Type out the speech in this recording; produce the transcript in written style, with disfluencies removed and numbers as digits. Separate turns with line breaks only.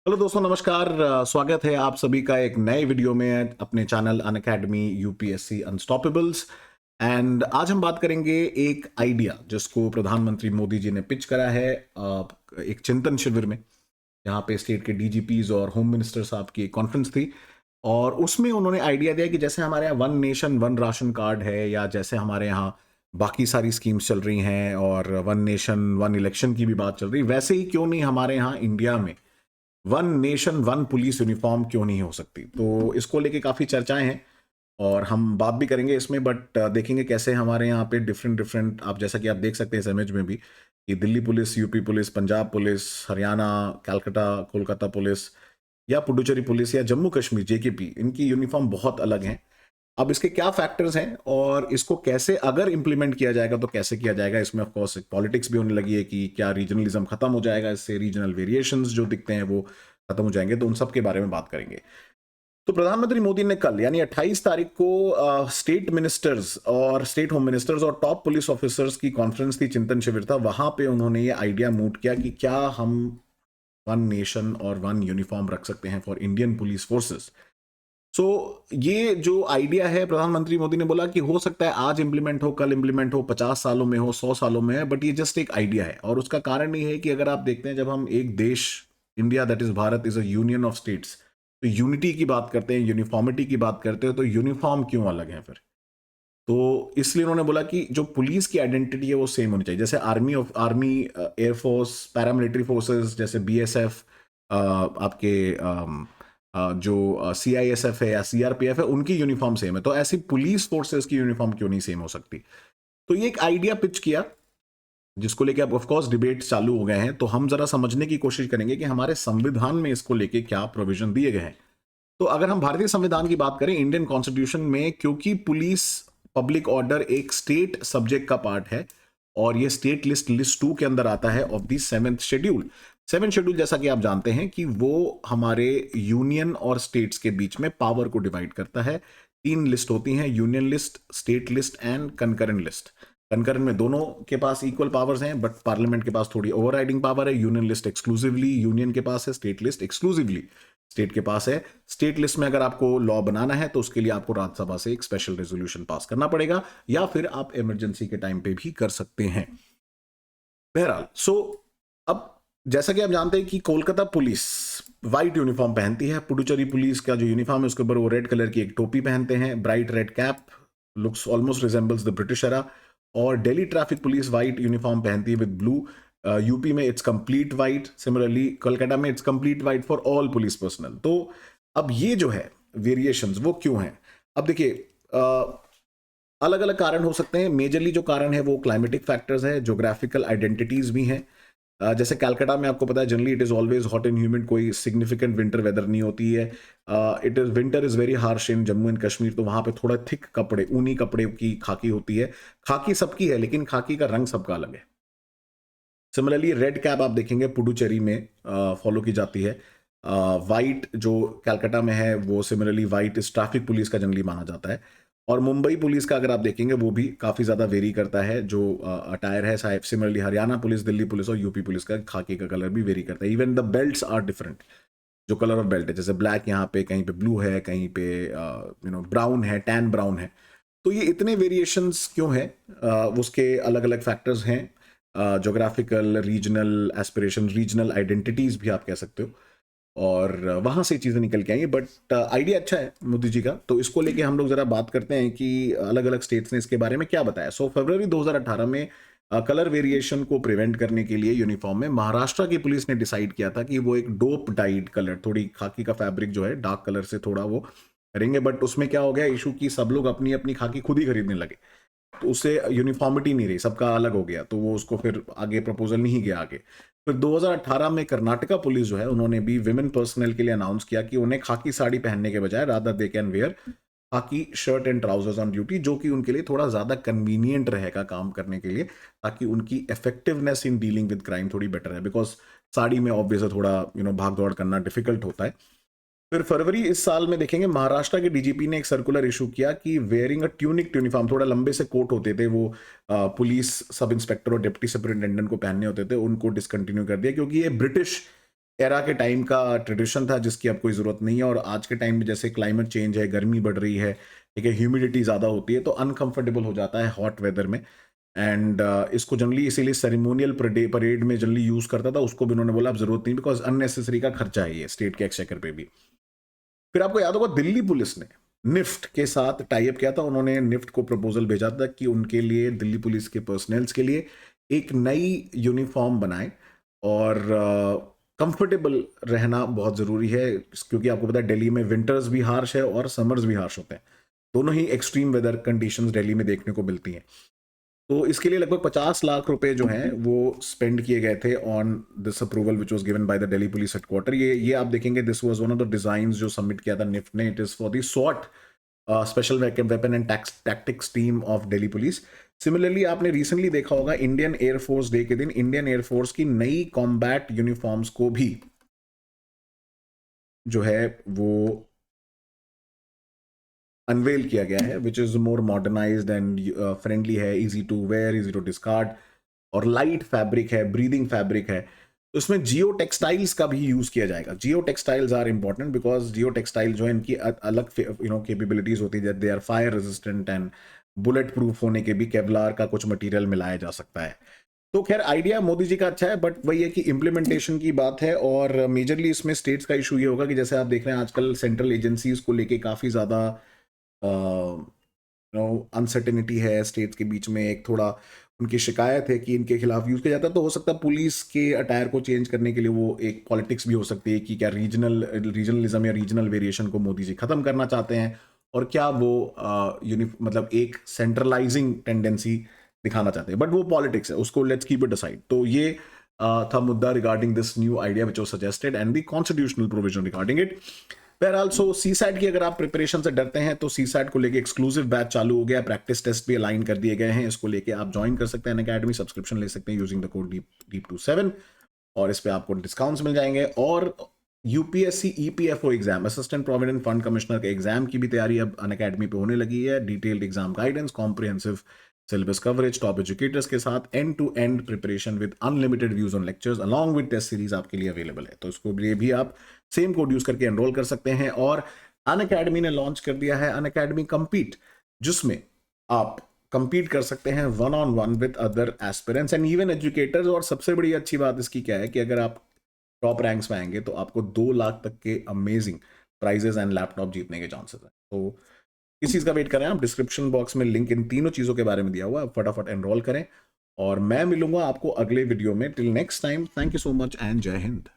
Hello दोस्तों, नमस्कार। स्वागत है आप सभी का एक नए वीडियो में अपने चैनल अनअकैडमी यूपीएससी अनस्टॉपेबल्स। एंड आज हम बात करेंगे एक आइडिया जिसको प्रधानमंत्री मोदी जी ने पिच करा है एक चिंतन शिविर में। यहाँ पे स्टेट के डीजीपीज और होम मिनिस्टर साहब की एक कॉन्फ्रेंस थी और उसमें उन्होंने आइडिया दिया कि जैसे हमारे यहाँ one nation one ration card है, या जैसे हमारे यहाँ बाकी सारी स्कीम्स चल रही हैं और वन नेशन वन इलेक्शन की भी बात चल रही, वैसे ही क्यों नहीं हमारे यहाँ इंडिया में one nation one police uniform क्यों नहीं हो सकती। तो इसको लेके काफ़ी चर्चाएं हैं और हम बात भी करेंगे इसमें, बट देखेंगे कैसे हमारे यहाँ पे डिफरेंट डिफरेंट, आप जैसा कि आप देख सकते हैं इस इमेज में भी, कि Delhi police, UP police, Punjab police, Haryana, Calcutta, Kolkata police, या पुडुचेरी पुलिस, या जम्मू कश्मीर जेकेपी, इनकी यूनिफॉर्म बहुत अलग हैं। अब इसके क्या फैक्टर्स हैं और इसको कैसे अगर इंप्लीमेंट किया जाएगा तो कैसे किया जाएगा, इसमें ऑफ कोर्स पॉलिटिक्स भी होने लगी है कि क्या रीजनलिज्म खत्म हो जाएगा, इससे रीजनल वेरिएशंस जो दिखते हैं वो खत्म हो जाएंगे। तो उन सब के बारे में बात करेंगे। तो प्रधानमंत्री मोदी ने कल यानी 28 तारीख को स्टेट मिनिस्टर्स और स्टेट होम मिनिस्टर्स और टॉप पुलिस ऑफिसर्स की कॉन्फ्रेंस थी, चिंतन शिविर था। वहां पे उन्होंने ये आइडिया मूट किया कि क्या हम वन नेशन और वन यूनिफॉर्म रख सकते हैं फॉर इंडियन पुलिस फोर्सेस। सो ये जो आइडिया है, प्रधानमंत्री मोदी ने बोला कि हो सकता है आज इंप्लीमेंट हो, कल इंप्लीमेंट हो, 50 सालों में हो, 100 सालों में है, बट ये जस्ट एक आइडिया है। और उसका कारण ये है कि अगर आप देखते हैं, जब हम एक देश, India that is Bharat is a union of states, तो यूनिटी की बात करते हैं, यूनिफॉर्मिटी की बात करते हैं, तो यूनिफॉर्म क्यों अलग है फिर। तो इसलिए उन्होंने बोला कि जो पुलिस की आइडेंटिटी है वो सेम होनी चाहिए। जैसे आर्मी, एयरफोर्स, पैरामिलिट्री फोर्सेस जैसे बीएसएफ, आपके जो सीआईएसएफ है या सीआरपीएफ है, उनकी यूनिफॉर्म सेम है, तो ऐसी पुलिस फोर्सेस की यूनिफॉर्म क्यों नहीं सेम हो सकती। तो ये एक आइडिया पिच किया जिसको लेके अब ऑफ कोर्स डिबेट चालू हो गए हैं। तो हम जरा समझने की कोशिश करेंगे कि हमारे संविधान में इसको लेके क्या प्रोविजन दिए गए हैं। तो अगर हम भारतीय संविधान की बात करें, इंडियन कॉन्स्टिट्यूशन में, क्योंकि पुलिस पब्लिक ऑर्डर एक स्टेट सब्जेक्ट का पार्ट है और ये स्टेट लिस्ट 2 के अंदर आता है of the 7th schedule. 7th schedule, जैसा कि आप जानते हैं, कि वो हमारे यूनियन और स्टेट्स के बीच में पावर को डिवाइड करता है। 3 लिस्ट होती हैं, union list, state list and concurrent list. Concurrent में दोनों के पास इक्वल पावर्स हैं, बट पार्लियामेंट के पास थोड़ी ओवरराइडिंग पावर है। यूनियन लिस्ट एक्सक्लूसिवली यूनियन के पास है, स्टेट लिस्ट एक्सक्लूसिवली स्टेट के पास है। स्टेट लिस्ट में अगर आपको लॉ बनाना है तो उसके लिए आपको राज्यसभा से एक स्पेशल रेजोल्यूशन पास करना पड़ेगा, या फिर आप इमरजेंसी के टाइम पे भी कर सकते हैं। बहरहाल, अब जैसा कि आप जानते हैं कि कोलकाता पुलिस व्हाइट यूनिफॉर्म पहनती है, पुडुचेरी पुलिस का जो यूनिफॉर्म है उसके ऊपर वो रेड कलर की एक टोपी पहनते हैं, bright red cap, looks almost resembles the British era. और Delhi traffic police white uniform पहनती है विद ब्लू। यूपी में it's complete white, similarly Kolkata में it's complete white for all police personnel. तो अब ये जो है वेरिएशंस वो क्यों हैं। अब देखिए, अलग अलग कारण हो सकते हैं। मेजरली जो कारण है वो क्लाइमेटिक फैक्टर्स है, जोग्राफिकल आइडेंटिटीज भी हैं। जैसे कलकत्ता में आपको पता है generally it is always hot and humid, कोई सिग्निफिकेंट विंटर वेदर नहीं होती है। It is winter is very harsh in Jammu and Kashmir, तो वहां पे थोड़ा थिक कपड़े, ऊनी कपड़े की खाकी होती है। खाकी सबकी है लेकिन खाकी का रंग सबका अलग है। सिमिलरली रेड कैप आप देखेंगे पुडुचेरी में फॉलो की जाती है। वाइट जो कलकत्ता में है वो सिमिलरली वाइट इस ट्रैफिक पुलिस का जनरली माना जाता है। और मुंबई पुलिस का अगर आप देखेंगे वो भी काफ़ी ज़्यादा वेरी करता है जो अटायर है। साहब similarly Haryana police, Delhi police और यूपी पुलिस का खाकी का कलर भी वेरी करता है। Even the belts are different, जो कलर ऑफ बेल्ट है, जैसे ब्लैक यहाँ पे, कहीं पे ब्लू है, कहीं पे ब्राउन है, टैन ब्राउन है। तो ये इतने वेरिएशंस क्यों है, उसके अलग अलग फैक्टर्स हैं। Geographical, regional aspiration, regional identities भी आप कह सकते हो, और वहां से चीजें निकल के आई। बट आइडिया अच्छा है मोदी जी का, तो इसको लेके हम लोग जरा बात करते हैं कि अलग अलग स्टेट्स ने इसके बारे में क्या बताया। फरवरी 2018 में कलर वेरिएशन को प्रिवेंट करने के लिए यूनिफॉर्म में महाराष्ट्र की पुलिस ने डिसाइड किया था कि वो एक डोप डाइड कलर, थोड़ी खाकी का फैब्रिक जो है डार्क कलर से थोड़ा वो करेंगे। बट उसमें क्या हो गया इशू, की सब लोग अपनी अपनी खाकी खुद ही खरीदने लगे, तो उससे यूनिफॉर्मिटी नहीं रही, सबका अलग हो गया, तो वो उसको फिर आगे प्रपोजल नहीं गया आगे। फिर 2018 में कर्नाटका पुलिस जो है उन्होंने भी विमेन पर्सनल के लिए अनाउंस किया कि उन्हें खाकी साड़ी पहनने के बजाय रादर दे कैन वेयर खाकी shirt and trousers on duty, जो कि उनके लिए थोड़ा ज्यादा कन्वीनियंट रहेगा काम करने के लिए, ताकि उनकी effectiveness in dealing with crime थोड़ी बेटर है। बिकॉज साड़ी में ऑब्वियसली थोड़ा भाग दौड़ करना डिफिकल्ट होता है। फिर फरवरी इस साल में देखेंगे महाराष्ट्र के डीजीपी ने एक सर्कुलर इशू किया कि वेयरिंग अ ट्यूनिक यूनिफॉर्म, थोड़ा लंबे से कोट होते थे वो, पुलिस सब इंस्पेक्टर और डिप्टी सुपरिटेंडेंट को पहनने होते थे, उनको डिसकंटिन्यू कर दिया, क्योंकि ये ब्रिटिश एरा के टाइम का ट्रेडिशन था जिसकी अब कोई ज़रूरत नहीं है, और आज के टाइम में जैसे क्लाइमेट चेंज है, गर्मी बढ़ रही है, ठीक है, ह्यूमिडिटी ज़्यादा होती है, तो अनकंफर्टेबल हो जाता है हॉट वेदर में। एंड इसको जनरली इसीलिए सेरेमोनियल परेड में जनरली यूज़ करता था, उसको भी उन्होंने बोला अब ज़रूरत नहीं, बिकॉज अननेसेसरी का खर्चा है ये स्टेट के एक्सचेकर पे भी। फिर आपको याद होगा दिल्ली पुलिस ने निफ्ट के साथ टाई अप किया था, उन्होंने निफ्ट को प्रपोजल भेजा था कि उनके लिए, दिल्ली पुलिस के पर्सनल्स के लिए एक नई यूनिफॉर्म बनाए, और कंफर्टेबल रहना बहुत ज़रूरी है, क्योंकि आपको पता है दिल्ली में विंटर्स भी हार्श है और समर्स भी हार्श होते हैं, दोनों ही एक्सट्रीम वेदर कंडीशंस दिल्ली में देखने को मिलती हैं। तो इसके लिए लगभग 50 लाख रुपए जो हैं वो स्पेंड किए गए थे on this approval which was given by the Delhi police headquarter. ये आप देखेंगे, this was one of the designs जो सबमिट किया था निफ्ट ने। इट इज फॉर द स्वॉट special weapon and tactics team of Delhi police. Similarly आपने रिसेंटली देखा होगा इंडियन एयरफोर्स डे के दिन इंडियन एयरफोर्स की नई कॉम्बैट यूनिफॉर्म्स को भी जो है वो अनवेल किया गया है, which is more modernised and friendly है, easy to wear, easy to discard, और लाइट फैब्रिक है, ब्रीदिंग फैब्रिक है। तो इसमें जियो टेक्सटाइल्स का भी यूज किया जाएगा। Geo textiles are important because geo textile जो है इनकी अलग कैपेबिलिटीज होती है, they are fire resistant and bullet proof होने के भी केवलार का कुछ मटेरियल मिलाया जा सकता है। तो खैर आइडिया मोदी जी का अच्छा है, बट वही है कि इम्प्लीमेंटेशन की बात है, और मेजरली इसमें स्टेट्स का इशू ये होगा कि जैसे आप देख रहे हैं आजकल सेंट्रल एजेंसीज को लेके काफ़ी ज़्यादा अनसर्टेनिटी है स्टेट्स के बीच में। एक थोड़ा उनकी शिकायत है कि इनके खिलाफ यूज किया जाता है, तो हो सकता है पुलिस के अटायर को चेंज करने के लिए वो एक पॉलिटिक्स भी हो सकती है कि क्या रीजनलिज्म या रीजनल वेरिएशन को मोदी जी खत्म करना चाहते हैं, और क्या वो मतलब एक सेंट्रलाइजिंग टेंडेंसी दिखाना चाहते हैं, बट वो पॉलिटिक्स है, उसको लेट्स कीप इट असाइड। तो ये था मुद्दा regarding this new idea which was suggested and the constitutional provision regarding it. बहरहाल सो सीसैट की अगर आप प्रिपरेशन से डरते हैं तो सीसैट को लेके एक्सक्लूसिव बैच चालू हो गया, प्रैक्टिस टेस्ट भी अलाइन कर दिए गए हैं, इसको लेके आप ज्वाइन कर सकते हैं अनअकैडमी, सब्सक्रिप्शन ले सकते हैं यूजिंग द कोड DEEP27, और इस पे आपको डिस्काउंट्स मिल जाएंगे। और UPSC EPFO exam, assistant provident fund commissioner के एग्जाम की भी तैयारी अब अनअकैडमी पे होने लगी है। Detailed exam guidance, comprehensive syllabus coverage, top educators के साथ end to end preparation with unlimited views on lectures along with test series आपके लिए अवेलेबल है। तो इसको लिए भी आप सेम कोड यूज करके एनरोल कर सकते हैं। और अनअकैडमी ने लॉन्च कर दिया है अनअकैडमी कंपीट, जिसमें आप कंपीट कर सकते हैं 1-on-1 with other aspirants and even educators. और सबसे बड़ी अच्छी बात इसकी क्या है कि अगर आप टॉप रैंक्स में आएंगे तो आपको 2 लाख तक के अमेजिंग प्राइजेस एंड लैपटॉप जीतने के चांसेस हैं। तो किस चीज़ का वेट कर रहे हैं आप? डिस्क्रिप्शन बॉक्स में लिंक इन तीनों चीज़ों के बारे में दिया हुआ है, फटाफट एनरोल करें। और मैं मिलूंगा आपको अगले वीडियो में। Till next time, thank you so much and जय हिंद।